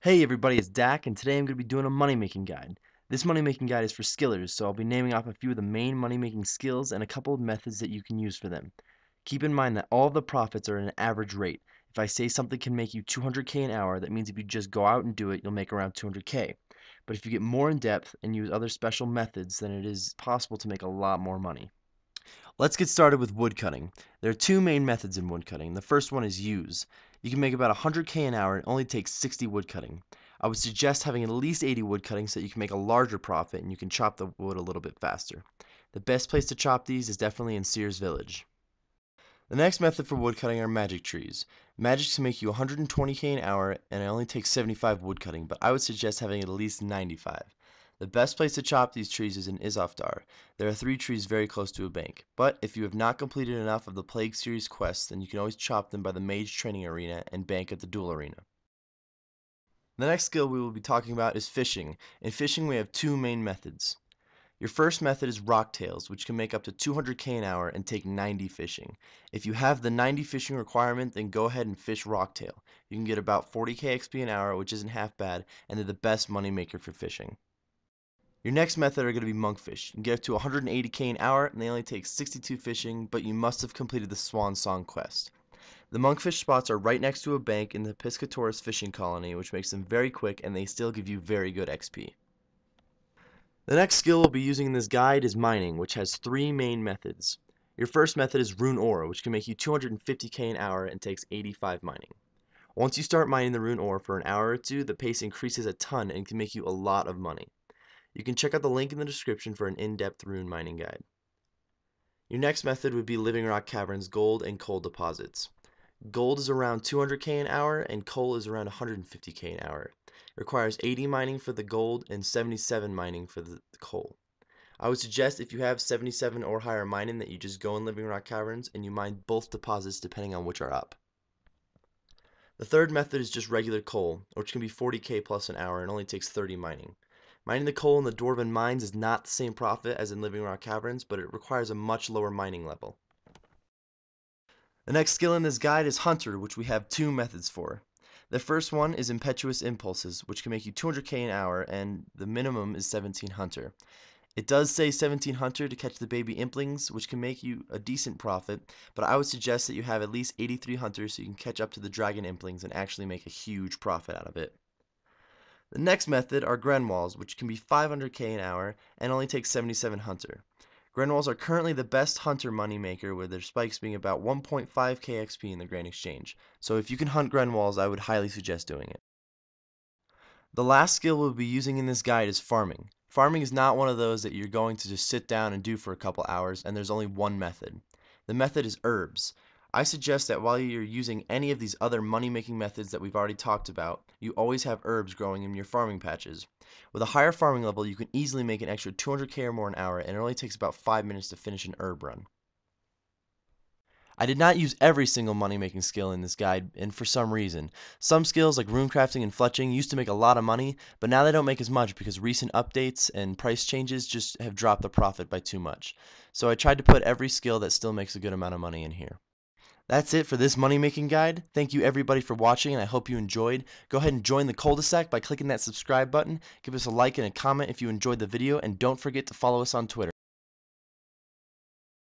Hey everybody, it's Dak, and today I'm going to be doing a money-making guide. This money-making guide is for skillers, so I'll be naming off a few of the main money-making skills and a couple of methods that you can use for them. Keep in mind that all of the profits are at an average rate. If I say something can make you 200k an hour, that means if you just go out and do it, you'll make around 200k. But if you get more in depth and use other special methods, then it is possible to make a lot more money. Let's get started with woodcutting. There are two main methods in woodcutting. The first one is use. You can make about 100k an hour and it only takes 60 woodcutting. I would suggest having at least 80 woodcutting so that you can make a larger profit and you can chop the wood a little bit faster. The best place to chop these is definitely in Sears Village. The next method for woodcutting are magic trees. Magic can make you 120k an hour and it only takes 75 woodcutting, but I would suggest having at least 95. The best place to chop these trees is in Izofdar. There are 3 trees very close to a bank, but if you have not completed enough of the Plague Series quests, then you can always chop them by the Mage Training Arena and bank at the Duel Arena. The next skill we will be talking about is fishing. In fishing we have two main methods. Your first method is rocktails, which can make up to 200k an hour and take 90 fishing. If you have the 90 fishing requirement, then go ahead and fish rocktail. You can get about 40k XP an hour, which isn't half bad, and they're the best money maker for fishing. Your next method are going to be monkfish. You can get up to 180k an hour, and they only take 62 fishing, but you must have completed the Swan Song quest. The monkfish spots are right next to a bank in the Piscatoris fishing colony, which makes them very quick, and they still give you very good XP. The next skill we'll be using in this guide is mining, which has 3 main methods. Your first method is rune ore, which can make you 250k an hour and takes 85 mining. Once you start mining the rune ore for an hour or two, the pace increases a ton and can make you a lot of money. You can check out the link in the description for an in-depth rune mining guide. Your next method would be Living Rock Caverns gold and coal deposits. Gold is around 200k an hour and coal is around 150k an hour. It requires 80 mining for the gold and 77 mining for the coal. I would suggest if you have 77 or higher mining that you just go in Living Rock Caverns and you mine both deposits depending on which are up. The third method is just regular coal, which can be 40k plus an hour and only takes 30 mining. Mining the coal in the Dwarven mines is not the same profit as in Living Rock Caverns, but it requires a much lower mining level. The next skill in this guide is Hunter, which we have 2 methods for. The first one is Impetuous Impulses, which can make you 200k an hour, and the minimum is 17 Hunter. It does say 17 Hunter to catch the baby implings, which can make you a decent profit, but I would suggest that you have at least 83 Hunters so you can catch up to the dragon implings and actually make a huge profit out of it. The next method are Grenwalls, which can be 500k an hour and only take 77 Hunter. Grenwalls are currently the best Hunter moneymaker, with their spikes being about 1.5k XP in the Grand Exchange, so if you can hunt Grenwalls, I would highly suggest doing it. The last skill we'll be using in this guide is farming. Farming is not one of those that you're going to just sit down and do for a couple hours, and there's only one method. The method is herbs. I suggest that while you're using any of these other money-making methods that we've already talked about, you always have herbs growing in your farming patches. With a higher farming level, you can easily make an extra 200k or more an hour, and it only takes about 5 minutes to finish an herb run. I did not use every single money-making skill in this guide, and for some reason. Some skills like runecrafting and fletching used to make a lot of money, but now they don't make as much because recent updates and price changes just have dropped the profit by too much. So I tried to put every skill that still makes a good amount of money in here. That's it for this money-making guide. Thank you everybody for watching, and I hope you enjoyed. Go ahead and join the cul-de-sac by clicking that subscribe button. Give us a like and a comment if you enjoyed the video, and don't forget to follow us on Twitter.